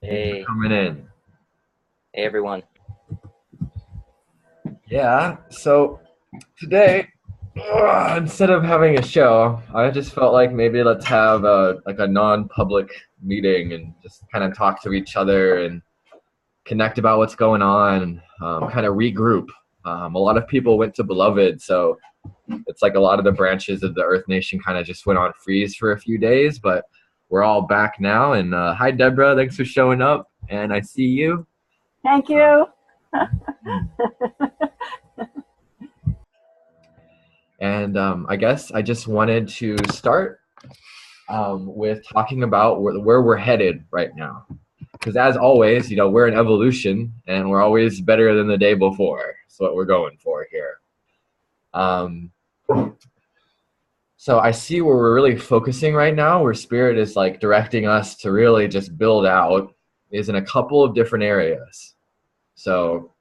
Thanks for Hey, coming in. hey everyone. Yeah, so today, instead of having a show, I just felt like maybe let's have a non-public meeting and just kind of talk to each other and connect about what's going on, kind of regroup. A lot of people went to Beloved, so it's like a lot of the branches of the Earth Nation kind of just went on freeze for a few days, but we're all back now. And hi, Deborah, thanks for showing up. And I see you. Thank you. And I guess I just wanted to start with talking about where we're headed right now. Because as always, we're in evolution and we're always better than the day before. That's what we're going for here. Um, so I see where we're really focusing right now, where Spirit is like directing us to really just build out, is in a couple of different areas. So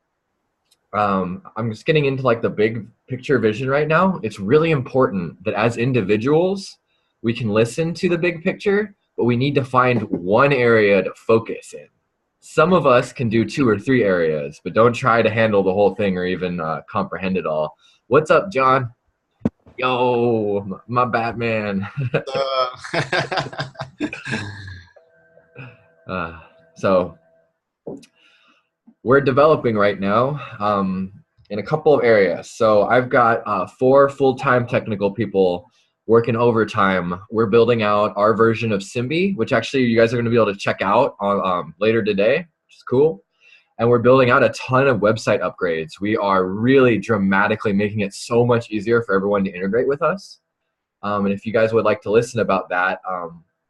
I'm just getting into like the big picture vision right now. It's really important that as individuals, we can listen to the big picture, but we need to find one area to focus in. Some of us can do two or three areas, but don't try to handle the whole thing or even comprehend it all. What's up, John? Yo, my Batman. Uh, uh, so we're developing right now in a couple of areas. So I've got four full-time technical people working overtime. We're building out our version of Simbi, which actually you guys are going to be able to check out on later today, which is cool. And we're building out a ton of website upgrades. We are really dramatically making it so much easier for everyone to integrate with us. And if you guys would like to listen about that,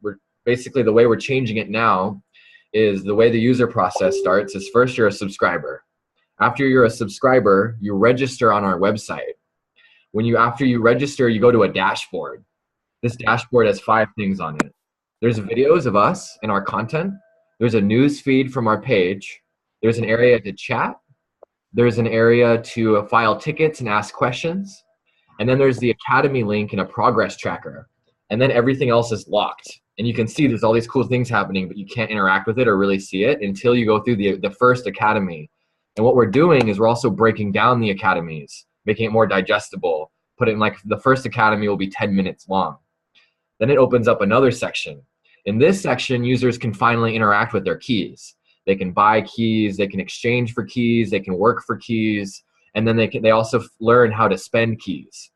we're basically the way we're changing it now is the way the user process starts is first you're a subscriber. After you're a subscriber, you register on our website. After you register, you go to a dashboard. This dashboard has five things on it. There's videos of us and our content. There's a news feed from our page. There's an area to chat. There's an area to file tickets and ask questions. And then there's the Academy link and a progress tracker. And then everything else is locked. And you can see there's all these cool things happening, but you can't interact with it or really see it until you go through the first Academy. And what we're doing is we're also breaking down the academies, making it more digestible. Put it in like the first Academy will be 10 minutes long. Then it opens up another section. In this section, users can finally interact with their keys. They can buy keys, they can exchange for keys, they can work for keys, and then they also learn how to spend keys.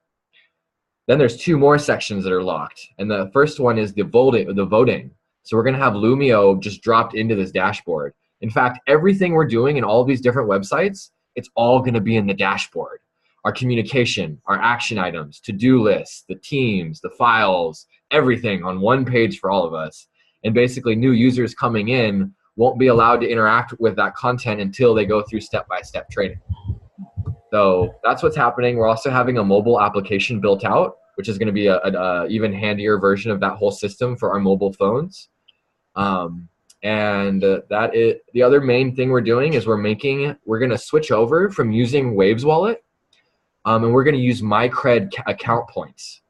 Then there's two more sections that are locked, and the first one is the voting. So we're going to have Lumio just dropped into this dashboard. In fact, everything we're doing in all of these different websites, it's all going to be in the dashboard. Our communication, our action items, to-do lists, the teams, the files, everything on one page for all of us. And basically new users coming in won't be allowed to interact with that content until they go through step-by-step training. So that's what's happening. We're also having a mobile application built out, which is going to be a even handier version of that whole system for our mobile phones. And that is the other main thing we're doing is we're going to switch over from using Waves Wallet, and we're going to use MyCred account points.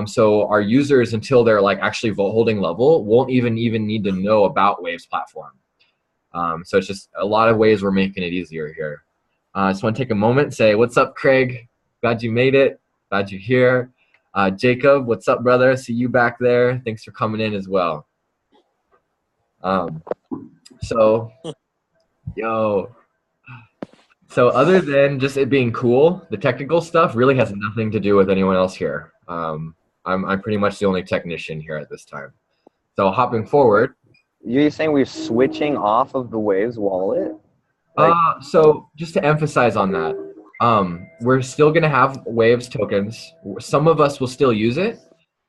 So our users, until they're like actually vote holding level, won't even need to know about Waves platform. So it's just a lot of ways we're making it easier here. I just want to take a moment and say, what's up, Craig? Glad you made it. Glad you're here. Jacob, what's up, brother? See you back there. Thanks for coming in as well. So, yo. So other than just it being cool, the technical stuff really has nothing to do with anyone else here. I'm pretty much the only technician here at this time. So hopping forward. You're saying we're switching off of the Waves wallet? So just to emphasize on that, we're still going to have Waves tokens. Some of us will still use it,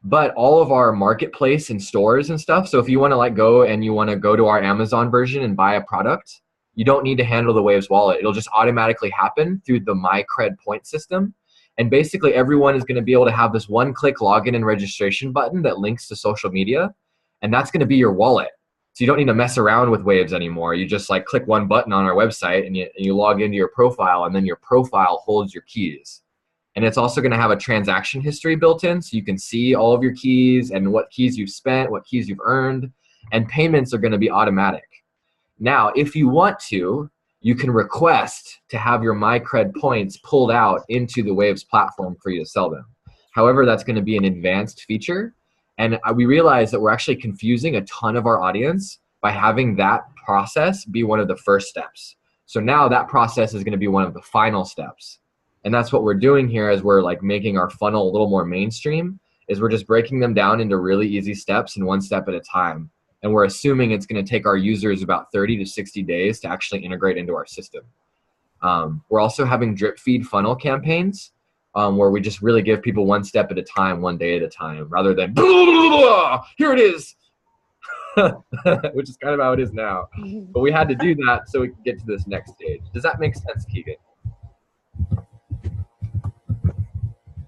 but all of our marketplace and stores and stuff. So if you want to like go and you want to go to our Amazon version and buy a product, you don't need to handle the Waves wallet. It'll just automatically happen through the MyCred point system. And basically everyone is going to be able to have this one-click login and registration button that links to social media. And that's going to be your wallet. So you don't need to mess around with Waves anymore. You just like click one button on our website and you log into your profile, and then your profile holds your keys. And it's also going to have a transaction history built in, so you can see all of your keys and what keys you've spent, what keys you've earned, and payments are going to be automatic. Now, if you want to, you can request to have your MyCred points pulled out into the Waves platform for you to sell them. However, that's going to be an advanced feature. And we realize that we're actually confusing a ton of our audience by having that process be one of the first steps. So now that process is going to be one of the final steps. And that's what we're doing here as we're like making our funnel a little more mainstream, is we're just breaking them down into really easy steps and one step at a time. And we're assuming it's going to take our users about 30 to 60 days to actually integrate into our system. We're also having drip feed funnel campaigns where we just really give people one step at a time, one day at a time, rather than here it is, which is kind of how it is now. But we had to do that so we could get to this next stage. Does that make sense, Keegan?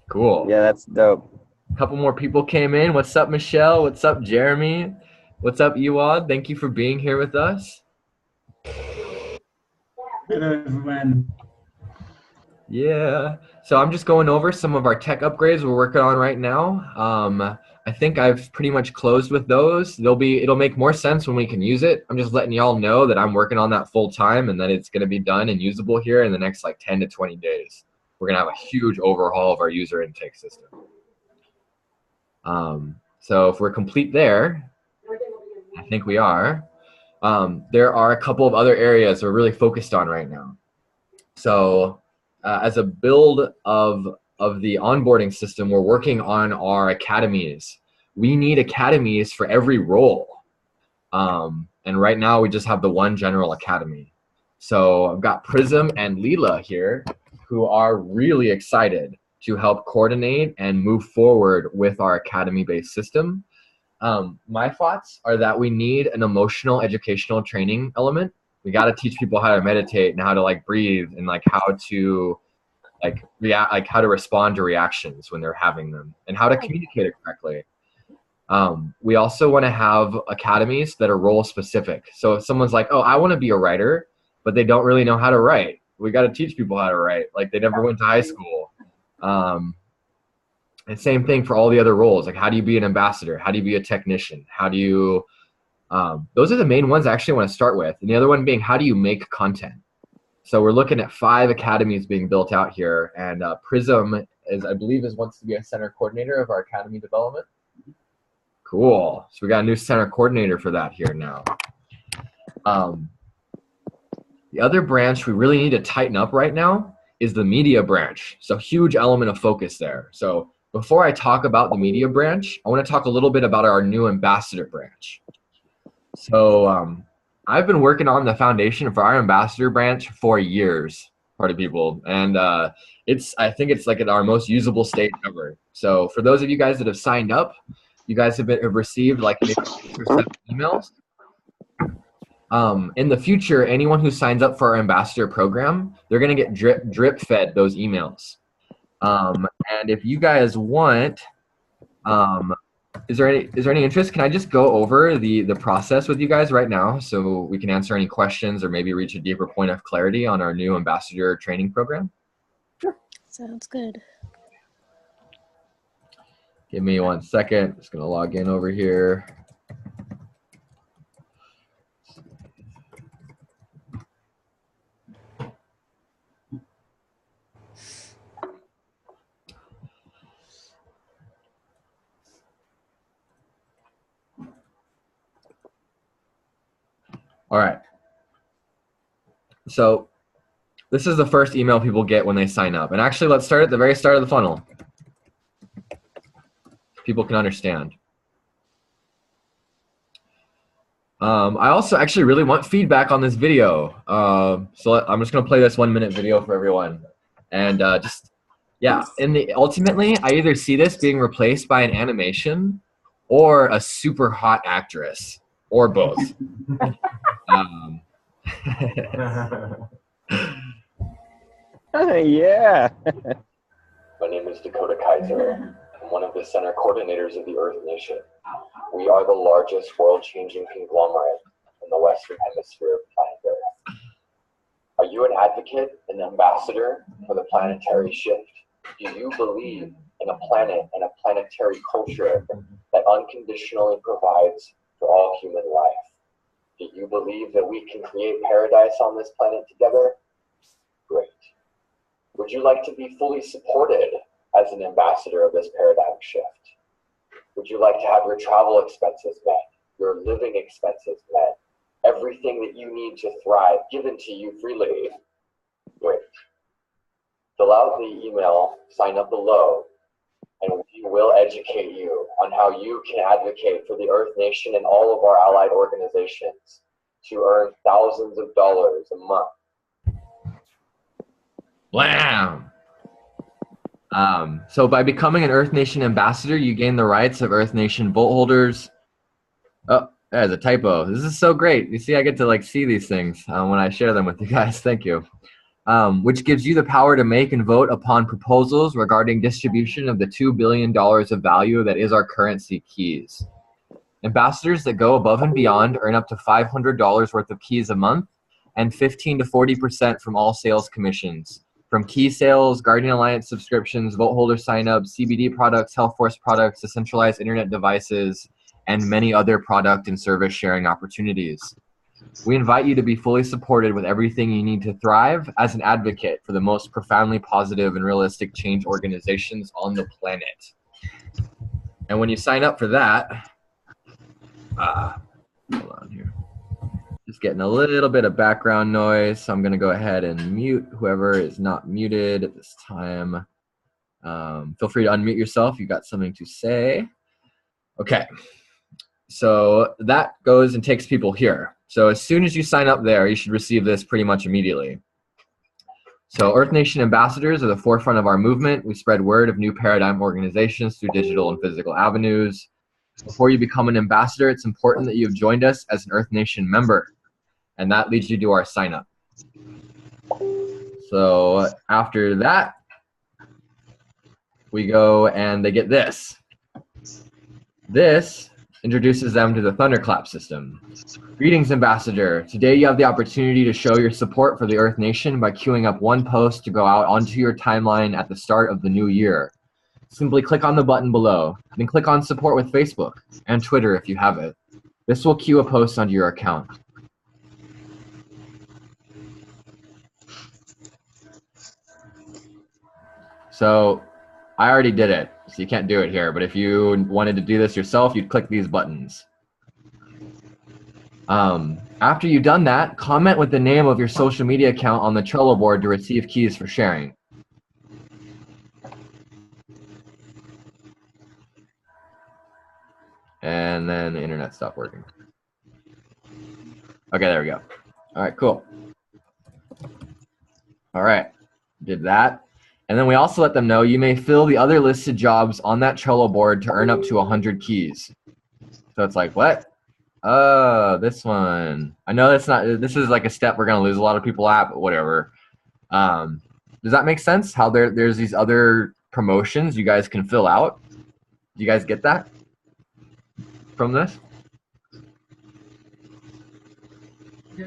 Cool. Yeah, that's dope. A couple more people came in. What's up, Michelle? What's up, Jeremy? What's up, Ewad? Thank you for being here with us. Hello, everyone. Yeah. So I'm just going over some of our tech upgrades we're working on right now. I think I've pretty much closed with those. It'll make more sense when we can use it. I'm just letting y'all know that I'm working on that full time and that it's going to be done and usable here in the next like 10 to 20 days. We're going to have a huge overhaul of our user intake system. So if we're complete there, I think we are. There are a couple of other areas we're really focused on right now. So as a build of the onboarding system, we're working on our academies. We need academies for every role. And right now we just have the one general academy. So I've got Prism and Leela here who are really excited to help coordinate and move forward with our academy-based system. My thoughts are that we need an emotional educational training element. We got to teach people how to meditate and how to like breathe and like how to like react, like how to respond to reactions when they're having them and how to communicate it correctly. We also want to have academies that are role specific. So if someone's like, oh, I want to be a writer, but they don't really know how to write, we got to teach people how to write. Like they never went to high school. And same thing for all the other roles. Like how do you be an ambassador? How do you be a technician? How do you, those are the main ones I actually want to start with. And the other one being, how do you make content? So we're looking at 5 academies being built out here. And Prism is, I believe, wants to be a center coordinator of our academy development. Cool. So we got a new center coordinator for that here now. The other branch we really need to tighten up right now is the media branch. So huge element of focus there. So before I talk about the media branch, I want to talk a little bit about our new ambassador branch. So I've been working on the foundation for our ambassador branch for years, party people, and I think it's like at our most usable state ever. So for those of you guys that have signed up, you guys have received like maybe 6 or 7 emails. In the future, anyone who signs up for our ambassador program, they're going to get drip fed those emails. And if you guys want, is there any interest? Can I just go over the process with you guys right now so we can answer any questions or maybe reach a deeper point of clarity on our new ambassador training program? Sure. Sounds good. Give me 1 second. Just going to log in over here. All right. So this is the first email people get when they sign up. And actually, let's start at the very start of the funnel. People can understand. I also actually really want feedback on this video. So I'm just going to play this 1-minute video for everyone. And ultimately, I either see this being replaced by an animation or a super hot actress or both. Yeah. My name is Dakota Kaiser. I'm one of the center coordinators of the Earth Nation. We are the largest world-changing conglomerate in the Western Hemisphere of planet Earth. Are you an advocate, an ambassador for the planetary shift? Do you believe in a planet and a planetary culture that unconditionally provides for all human life? Do you believe that we can create paradise on this planet together? Great. Would you like to be fully supported as an ambassador of this paradigm shift? Would you like to have your travel expenses met, your living expenses met, everything that you need to thrive given to you freely? Great. Fill out the email, sign up below, and we will educate you on how you can advocate for the Earth Nation and all of our allied organizations to earn thousands of dollars a month. Wham! So by becoming an Earth Nation ambassador, you gain the rights of Earth Nation vote holders. Oh, there's a typo. This is so great. You see, I get to like see these things when I share them with you guys. Thank you. Which gives you the power to make and vote upon proposals regarding distribution of the $2 billion of value that is our currency keys. Ambassadors that go above and beyond earn up to $500 worth of keys a month and 15 to 40% from all sales commissions. From key sales, Guardian Alliance subscriptions, vote holder signups, CBD products, Health Force products, decentralized internet devices, and many other product and service sharing opportunities. We invite you to be fully supported with everything you need to thrive as an advocate for the most profoundly positive and realistic change organizations on the planet. And when you sign up for that, hold on here. Just getting a little bit of background noise, so I'm going to go ahead and mute whoever is not muted at this time. Feel free to unmute yourself. You've got something to say. Okay. So that goes and takes people here. So as soon as you sign up there, you should receive this pretty much immediately. So Earth Nation ambassadors are the forefront of our movement. We spread word of new paradigm organizations through digital and physical avenues. Before you become an ambassador, it's important that you have joined us as an Earth Nation member. And that leads you to our sign up. So after that, we go and they get this. This introduces them to the Thunderclap system. Greetings, Ambassador. Today you have the opportunity to show your support for the Earth Nation by queuing up one post to go out onto your timeline at the start of the new year. Simply click on the button below, then click on support with Facebook and Twitter if you have it. This will queue a post onto your account. So I already did it, so you can't do it here, but if you wanted to do this yourself, you'd click these buttons. After you've done that, comment with the name of your social media account on the Trello board to receive keys for sharing. And then the internet stopped working. Okay, there we go. All right, cool. All right, did that. And then we also let them know you may fill the other listed jobs on that Trello board to earn up to 100 keys. So it's like, what? Oh, this one. I know that's not, this is like a step we're going to lose a lot of people at, but whatever. Does that make sense? How there's these other promotions you guys can fill out? Do you guys get that from this?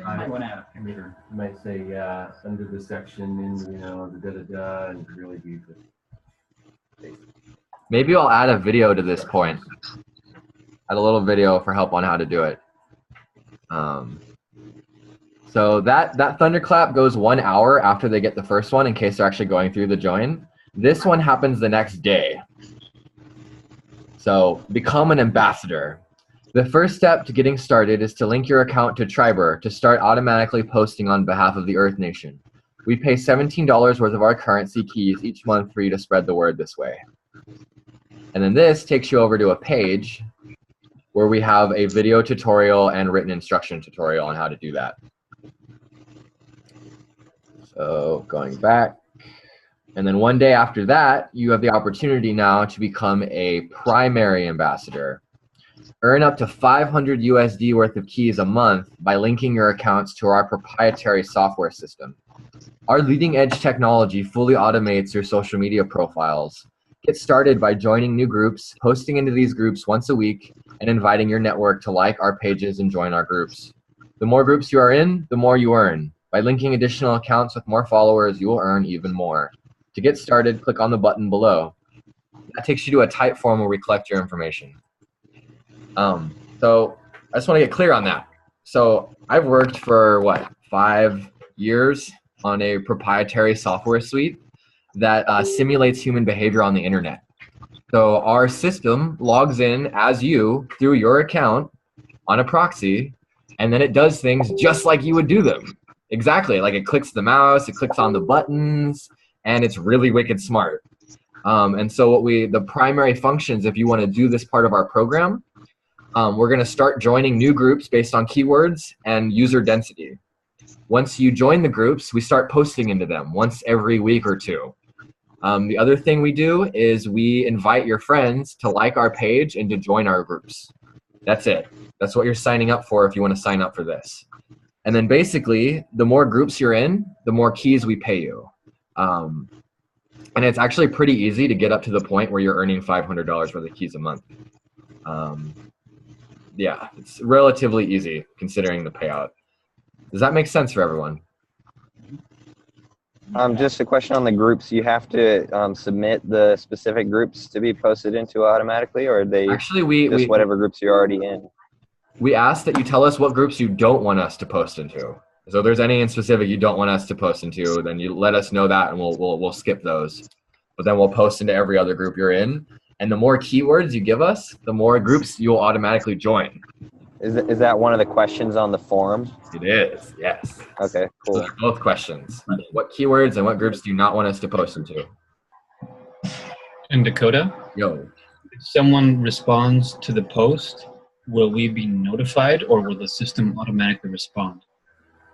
I want to add a You might say, under the section, and you know, the da-da-da, and really deep. Maybe I'll add a video to this point. Add a little video for help on how to do it. So that thunderclap goes 1 hour after they get the first one in case they're actually going through the join. This one happens the next day. So become an ambassador. The first step to getting started is to link your account to Triber to start automatically posting on behalf of the Earth Nation. We pay $17 worth of our currency keys each month for you to spread the word this way. And then this takes you over to a page where we have a video tutorial and written instruction tutorial on how to do that. So going back. And then one day after that, you have the opportunity now to become a primary ambassador. Earn up to 500 USD worth of keys a month by linking your accounts to our proprietary software system. Our leading edge technology fully automates your social media profiles. Get started by joining new groups, posting into these groups once a week, and inviting your network to like our pages and join our groups. The more groups you are in, the more you earn. By linking additional accounts with more followers, you will earn even more. To get started, click on the button below. That takes you to a type form where we collect your information. So I just want to get clear on that. So I've worked for what, 5 years on a proprietary software suite that simulates human behavior on the internet. So our system logs in as you through your account on a proxy, and then it does things just like you would do them. Exactly, like it clicks the mouse, it clicks on the buttons, and it's really wicked smart. And so the primary functions, if you want to do this part of our program, we're going to start joining new groups based on keywords and user density. Once you join the groups, we start posting into them once every week or two. The other thing we do is we invite your friends to like our page and to join our groups. That's it. That's what you're signing up for if you want to sign up for this. And then basically, the more groups you're in, the more keys we pay you. And it's actually pretty easy to get up to the point where you're earning $500 worth of keys a month. Yeah, it's relatively easy considering the payout. Does that make sense for everyone? Just a question on the groups. You have to submit the specific groups to be posted into automatically, or are they actually just whatever groups you're already in? We ask that you tell us what groups you don't want us to post into. So if there's any in specific you don't want us to post into, then you let us know that, and we'll skip those. But then we'll post into every other group you're in. And the more keywords you give us, the more groups you'll automatically join. Is that one of the questions on the form? It is, yes. Okay, cool. So they're both questions. What keywords and what groups do you not want us to post into? And Dakota, Yo. if someone responds to the post, will we be notified or will the system automatically respond?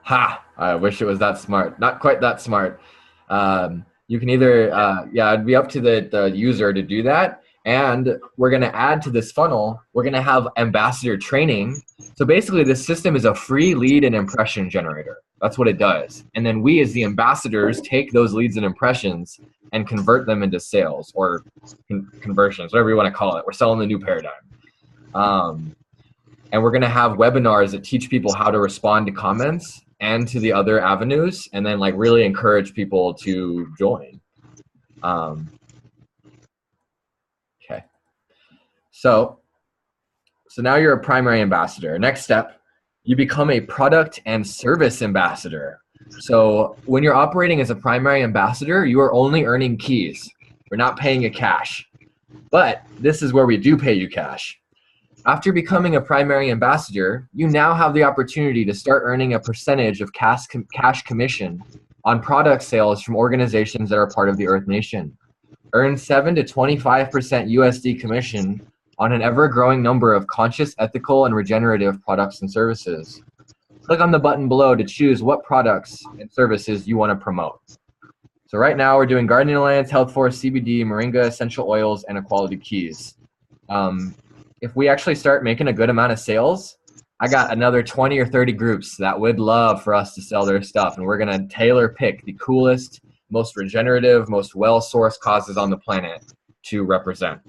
Ha! I wish it was that smart. Not quite that smart. You can either, it'd be up to the user to do that. And we're going to add to this funnel, we're going to have ambassador training. So basically, this system is a free lead and impression generator. That's what it does. And then we, as the ambassadors, take those leads and impressions and convert them into sales or conversions, whatever you want to call it. We're selling the new paradigm. And we're going to have webinars that teach people how to respond to comments and to the other avenues, and then like really encourage people to join. Okay. So now you're a primary ambassador. Next step, you become a product and service ambassador. So when you're operating as a primary ambassador, you are only earning keys. We're not paying you cash. But this is where we do pay you cash. After becoming a primary ambassador, you now have the opportunity to start earning a percentage of cash commission on product sales from organizations that are part of the Earth Nation. Earn 7 to 25% USD commission on an ever-growing number of conscious, ethical, and regenerative products and services. Click on the button below to choose what products and services you want to promote. So right now we're doing Gardening Alliance, Health Force, CBD, Moringa, essential oils, and Equality Keys. If we actually start making a good amount of sales, I got another 20 or 30 groups that would love for us to sell their stuff. And we're going to tailor pick the coolest, most regenerative, most well-sourced causes on the planet to represent.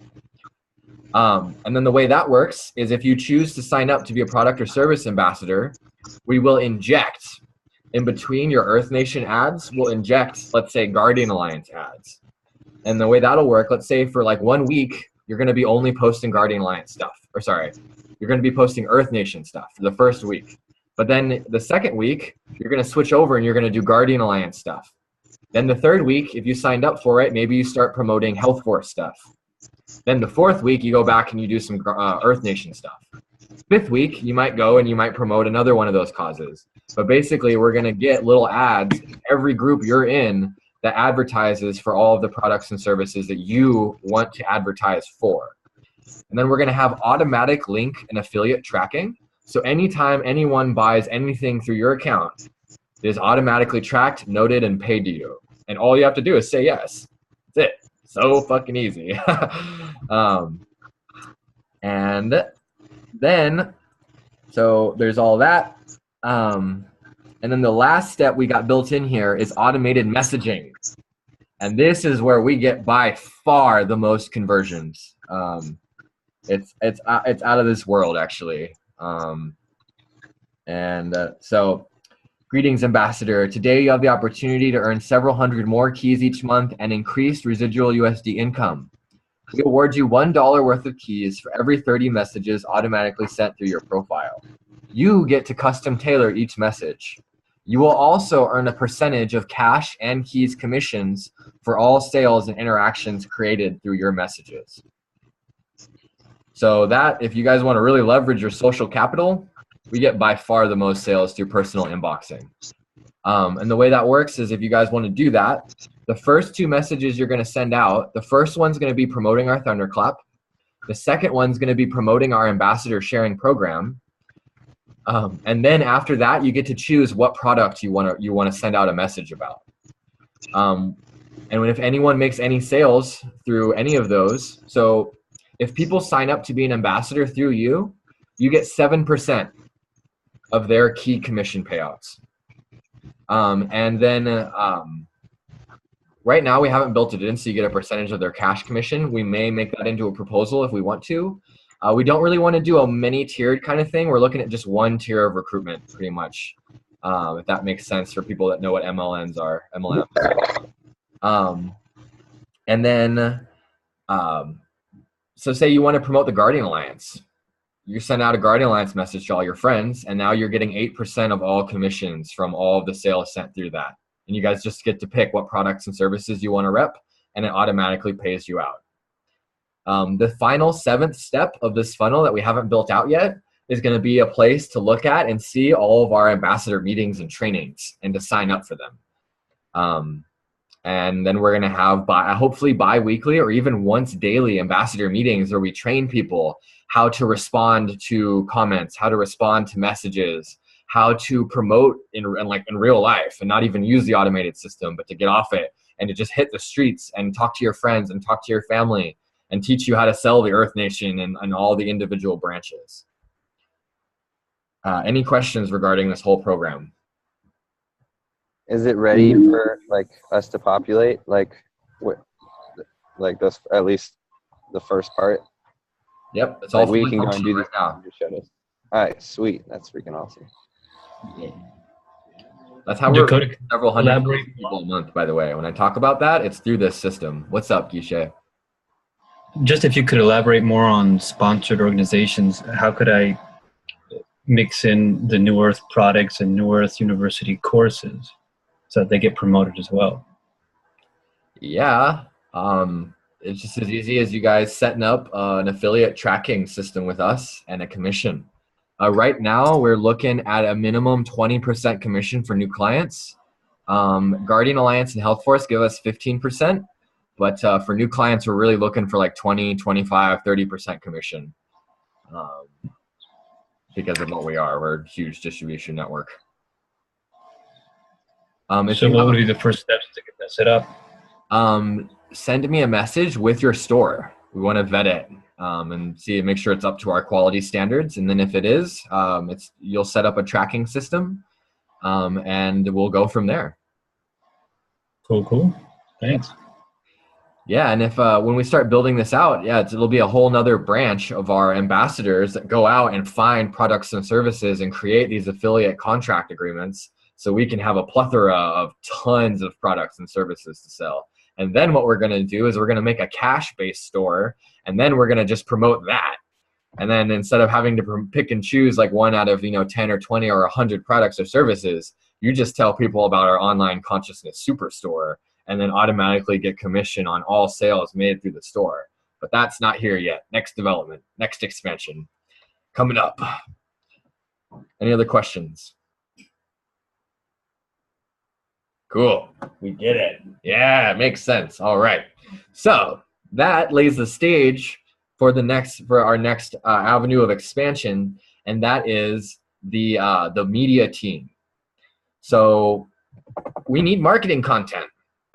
And then the way that works is if you choose to sign up to be a product or service ambassador, we will inject in between your Earth Nation ads, we'll inject, let's say, Guardian Alliance ads. And the way that'll work, let's say for like 1 week, you're going to be only posting Guardian Alliance stuff. Or sorry, you're going to be posting Earth Nation stuff for the first week. But then the second week, you're going to switch over and you're going to do Guardian Alliance stuff. Then the third week, if you signed up for it, maybe you start promoting Health Force stuff. Then the fourth week, you go back and you do some Earth Nation stuff. Fifth week, you might go and you might promote another one of those causes. But basically, we're going to get little ads in every group you're in that advertises for all of the products and services that you want to advertise for. And then we're going to have automatic link and affiliate tracking. So anytime anyone buys anything through your account, it is automatically tracked, noted, and paid to you. And all you have to do is say yes. That's it. So fucking easy. And then, so there's all that. And then the last step we got built in here is automated messaging. And this is where we get by far the most conversions. It's out of this world, actually. So greetings, Ambassador. Today you have the opportunity to earn several hundred more keys each month and increased residual USD income. We award you $1 worth of keys for every 30 messages automatically sent through your profile. you get to custom tailor each message. You will also earn a percentage of Cash and Keys commissions for all sales and interactions created through your messages. So that, if you guys want to really leverage your social capital, we get by far the most sales through personal inboxing. And the way that works is if you guys want to do that, the first 2 messages you're going to send out, the first one's going to be promoting our Thunderclap. The second one's going to be promoting our ambassador sharing program. And then after that, you get to choose what product you want to send out a message about. And if anyone makes any sales through any of those, so if people sign up to be an ambassador through you, you get 7% of their key commission payouts. And then right now we haven't built it in, so you get a percentage of their cash commission. We may make that into a proposal if we want to. We don't really want to do a many-tiered kind of thing. We're looking at just 1 tier of recruitment, pretty much, if that makes sense for people that know what MLMs are. And then, so say you want to promote the Guardian Alliance. You send out a Guardian Alliance message to all your friends, and now you're getting 8% of all commissions from all of the sales sent through that. And you guys just get to pick what products and services you want to rep, and it automatically pays you out. The final 7th step of this funnel that we haven't built out yet is going to be a place to look at and see all of our ambassador meetings and trainings and to sign up for them. And then we're going to have hopefully bi-weekly or even once daily ambassador meetings where we train people how to respond to comments, how to respond to messages, how to promote in real life and not even use the automated system, but to get off it and to just hit the streets and talk to your friends and talk to your family and teach you how to sell the Earth Nation and all the individual branches. Any questions regarding this whole program? Is it ready for us to populate? This, at least the first part? Yep, it's all we can go and do this now. All right, sweet. That's freaking awesome. That's how we're Dakota, several hundred elaborate people a month, by the way. When I talk about that, it's through this system. What's up, Guichet? Just if you could elaborate more on sponsored organizations, how could I mix in the New Earth products and New Earth University courses so that they get promoted as well? Yeah, it's just as easy as you guys setting up an affiliate tracking system with us and a commission. Right now, we're looking at a minimum 20% commission for new clients. Guardian Alliance and Health Force give us 15%, but for new clients, we're really looking for like 20, 25, 30% commission because of what we are. We're a huge distribution network. So what would be the first steps to get that set up? Send me a message with your store. We want to vet it and make sure it's up to our quality standards. And then if it is, you'll set up a tracking system and we'll go from there. Cool. Thanks. Yeah, and if when we start building this out, it'll be a whole nother branch of our ambassadors that go out and find products and services and create these affiliate contract agreements so we can have a plethora of tons of products and services to sell. And then what we're going to do is we're going to make a cash-based store, and then we're going to just promote that. And then instead of having to pick and choose like one out of 10 or 20 or 100 products or services, you just tell people about our online consciousness superstore and then automatically get commission on all sales made through the store. But that's not here yet. Next development, next expansion coming up. Any other questions? Cool. We get it. Yeah, it makes sense. All right. So that lays the stage for our next avenue of expansion, and that is the media team. So we need marketing content.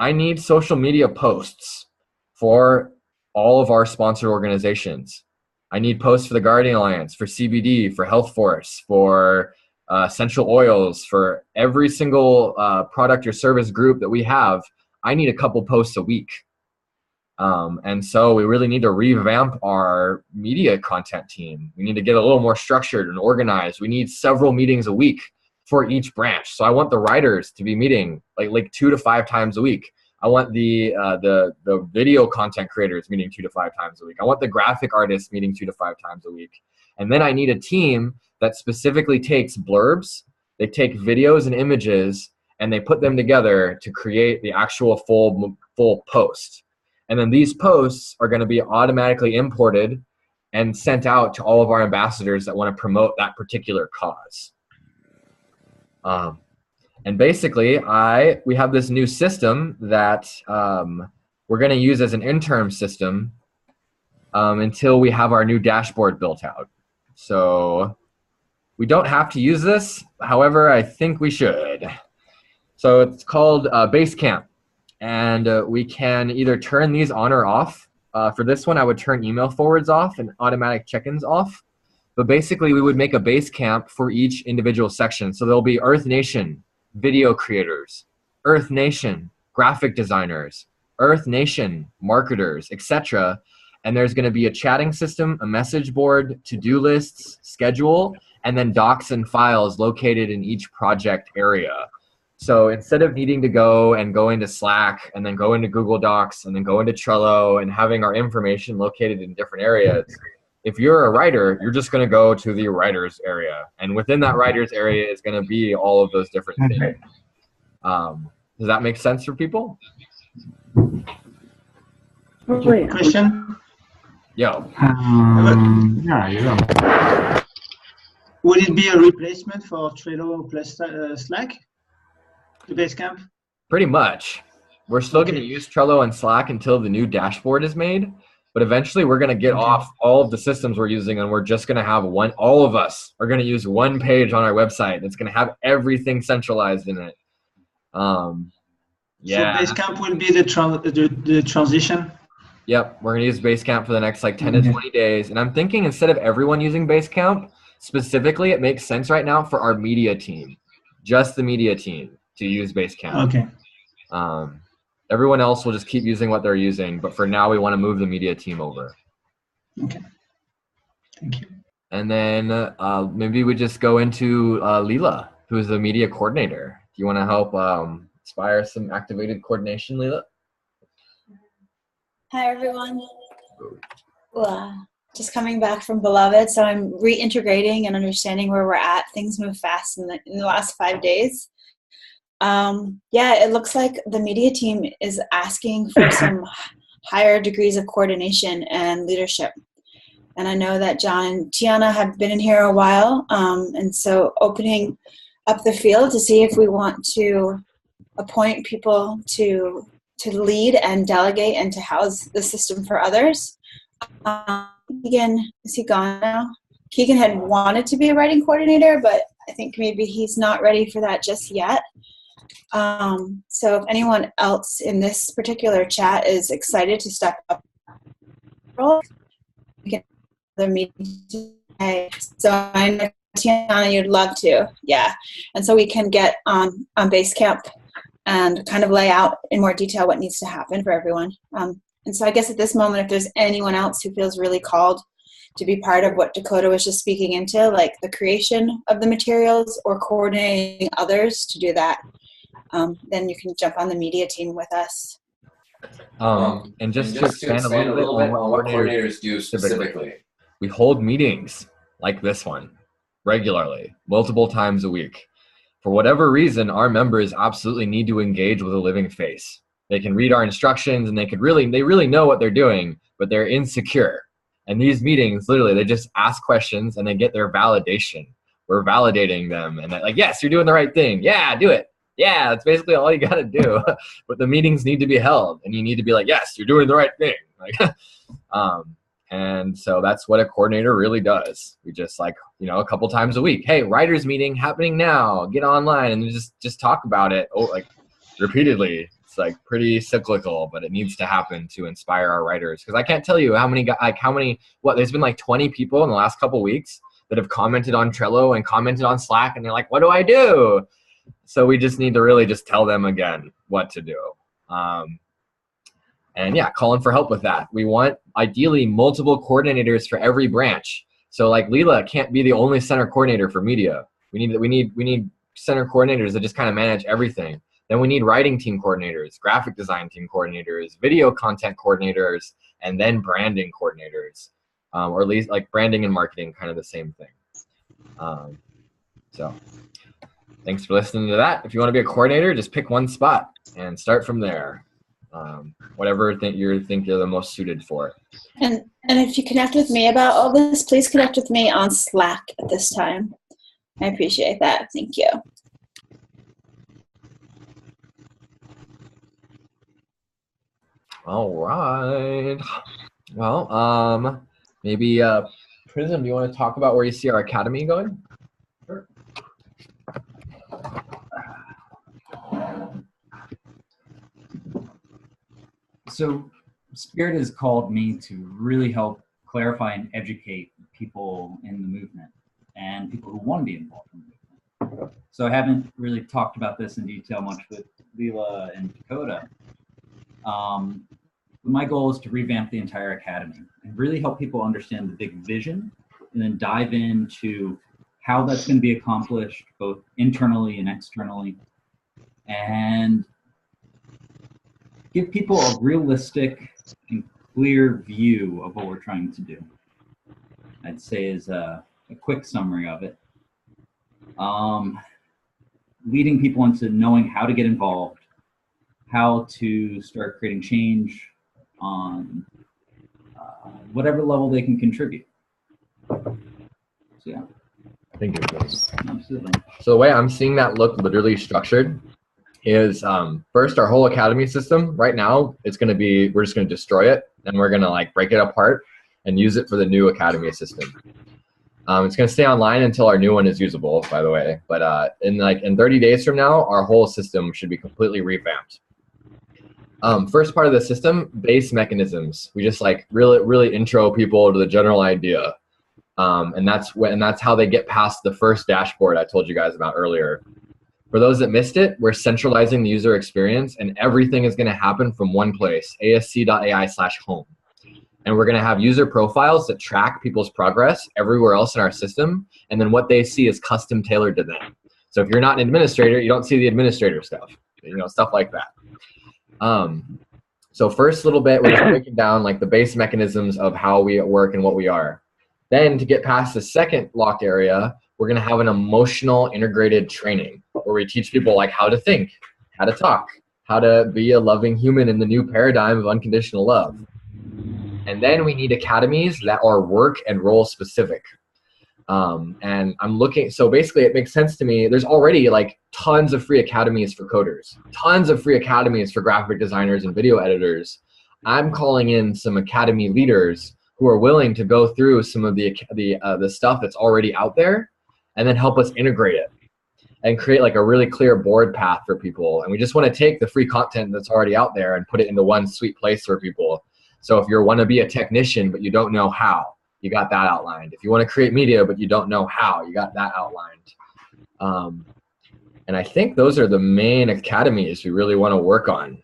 I need social media posts for all of our sponsored organizations. I need posts for the Guardian Alliance, for CBD, for Health Force, for essential oils, for every single product or service group that we have. I need a couple posts a week. And so we really need to revamp our media content team. We need to get a little more structured and organized. We need several meetings a week for each branch. So I want the writers to be meeting like 2 to 5 times a week. I want the video content creators meeting 2 to 5 times a week. I want the graphic artists meeting 2 to 5 times a week. And then I need a team that specifically takes blurbs, they take videos and images, and they put them together to create the actual full post. And then these posts are going to be automatically imported and sent out to all of our ambassadors that want to promote that particular cause. And basically, we have this new system that we're going to use as an interim system until we have our new dashboard built out. So we don't have to use this. However, I think we should. So it's called Basecamp. And we can either turn these on or off. For this one, I would turn email forwards off and automatic check-ins off. But basically, we would make a Basecamp for each individual section. So there'll be Earth Nation video creators, Earth Nation graphic designers, Earth Nation marketers, etc. And there's going to be a chatting system, a message board, to-do lists, schedule, and then docs and files located in each project area. So instead of needing to go into Slack and then go into Google Docs and then go into Trello and having our information located in different areas, if you're a writer, you're just going to go to the writers area. And within that writers area is going to be all of those different things. Does that make sense for people? Question? Yo. Yeah. Would it be a replacement for Trello plus Slack? The Basecamp? Pretty much. We're still going to use Trello and Slack until the new dashboard is made, but eventually we're going to get off all of the systems we're using, and we're just going to have all of us are going to use one page on our website. It's going to have everything centralized in it. Yeah. So Basecamp will be the transition? Yep, we're going to use Basecamp for the next like 10 to 20 days. And I'm thinking instead of everyone using Basecamp, specifically it makes sense right now for our media team, just the media team, to use Basecamp. Okay. Everyone else will just keep using what they're using, but for now we want to move the media team over. Okay. Thank you. And then maybe we just go into Leela, who's the media coordinator. Do you want to help inspire some activated coordination, Leela? Hi, everyone. Just coming back from Beloved, so I'm reintegrating and understanding where we're at. Things move fast in the last 5 days. Yeah, it looks like the media team is asking for some higher degrees of coordination and leadership. And I know that John and Tiana have been in here a while, and so opening up the field to see if we want to appoint people to lead and delegate and to house the system for others. Keegan, is he gone now? Keegan had wanted to be a writing coordinator, but I think maybe he's not ready for that just yet. So if anyone else in this particular chat is excited to step up, we can have a meeting today. So I know Tiana, you'd love to, yeah. And so we can get on Basecamp and kind of lay out in more detail what needs to happen for everyone. And so I guess at this moment, if there's anyone else who feels really called to be part of what Dakota was just speaking into, like the creation of the materials or coordinating others to do that, then you can jump on the media team with us. And just to expand a little bit on what coordinators do specifically, we hold meetings like this one regularly, multiple times a week. For whatever reason, our members absolutely need to engage with a living face. They can read our instructions and they really know what they're doing, but they're insecure. And these meetings, literally, they just ask questions and they get their validation. We're validating them and they're like, yes, you're doing the right thing. Yeah, do it. Yeah, that's basically all you got to do. But the meetings need to be held and you need to be like, yes, you're doing the right thing. Like, and so that's what a coordinator really does. We just like, a couple times a week, hey, writers meeting happening now, get online and just talk about it. Oh, like repeatedly. It's like pretty cyclical, but it needs to happen to inspire our writers. Cause I can't tell you there's been like 20 people in the last couple weeks that have commented on Trello and commented on Slack and they're like, what do I do? So we just need to really just tell them again what to do. And yeah, calling for help with that. We want ideally multiple coordinators for every branch. So like Leela can't be the only center coordinator for media. We need center coordinators that just kind of manage everything. Then we need writing team coordinators, graphic design team coordinators, video content coordinators, and then branding coordinators, or at least like branding and marketing, kind of the same thing. So thanks for listening to that. If you want to be a coordinator, just pick one spot and start from there. Whatever you think you're the most suited for. And if you connect with me about all this, please connect with me on Slack at this time. I appreciate that. Thank you. All right. Well, maybe Prism, do you want to talk about where you see our academy going? Sure. So Spirit has called me to really help clarify and educate people in the movement and people who want to be involved in the movement. So I haven't really talked about this in detail much with Leela and Dakota. My goal is to revamp the entire academy and really help people understand the big vision and then dive into how that's going to be accomplished both internally and externally, and give people a realistic and clear view of what we're trying to do. I'd say is a quick summary of it. Leading people into knowing how to get involved, how to start creating change on whatever level they can contribute. So yeah. Thank you. Absolutely. So the way I'm seeing that look literally structured is first our whole academy system right now, we're just going to destroy it and we're going to like break it apart and use it for the new academy system. It's going to stay online until our new one is usable, by the way. But in 30 days from now, our whole system should be completely revamped. First part of the system, base mechanisms. We just like really intro people to the general idea. And that's how they get past the first dashboard I told you guys about earlier. For those that missed it, we're centralizing the user experience and everything is going to happen from one place, asc.ai/home. And we're going to have user profiles that track people's progress everywhere else in our system. And then what they see is custom tailored to them. So if you're not an administrator, you don't see the administrator stuff, stuff like that. So first little bit, we're just breaking down like the base mechanisms of how we work and what we are. Then to get past the second locked area, we're going to have an emotional integrated training where we teach people like how to think, how to talk, how to be a loving human in the new paradigm of unconditional love. And then we need academies that are work and role specific. And I'm looking, so basically it makes sense to me. There's already like tons of free academies for coders, tons of free academies for graphic designers and video editors. I'm calling in some academy leaders who are willing to go through some of the stuff that's already out there and then help us integrate it and create like a really clear board path for people. And we just want to take the free content that's already out there and put it into one sweet place for people. So if you want to be a technician, but you don't know how, you got that outlined. If you want to create media, but you don't know how, you got that outlined. And I think those are the main academies we really want to work on.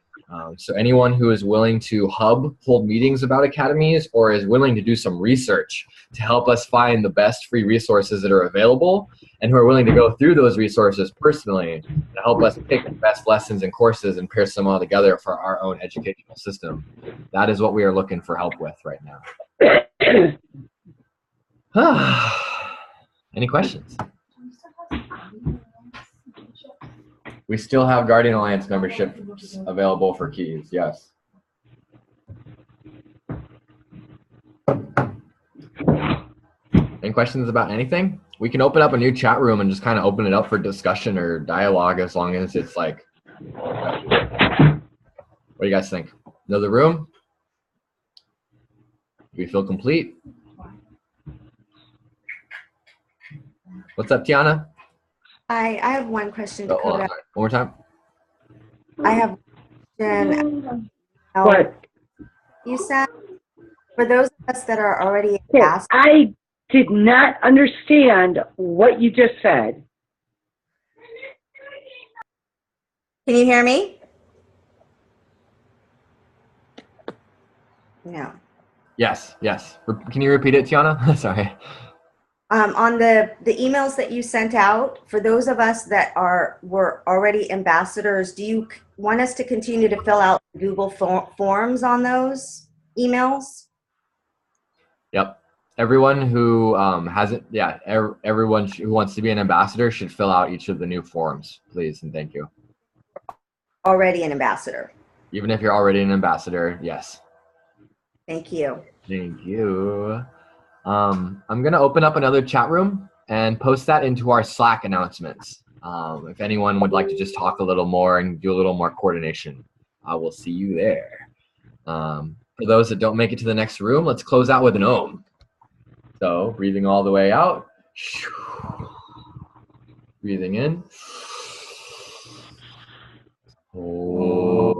So anyone who is willing to hold meetings about academies or is willing to do some research to help us find the best free resources that are available and who are willing to go through those resources personally to help us pick the best lessons and courses and pair them all together for our own educational system. That is what we are looking for help with right now. Any questions? We still have Guardian Alliance membership available for keys, yes. Any questions about anything? We can open up a new chat room and just kind of open it up for discussion or dialogue as long as it's like, what do you guys think? Know the room? Do we feel complete? What's up, Tiana? I have one question. Oh, one more time. I have a question. What? You said for those of us that are already asked. I did not understand what you just said. Can you hear me? No. Yes, yes. Can you repeat it, Tiana? Sorry. On the emails that you sent out, for those of us that were already ambassadors, do you want us to continue to fill out Google forms on those emails? Yep. everyone who hasn't, everyone who wants to be an ambassador should fill out each of the new forms, please, and thank you. Already an ambassador. Even if you're already an ambassador, yes. Thank you. Thank you. I'm gonna open up another chat room and post that into our Slack announcements. If anyone would like to just talk a little more and do a little more coordination, I will see you there. For those that don't make it to the next room, let's close out with an Om. So breathing all the way out. Breathing in. Oh.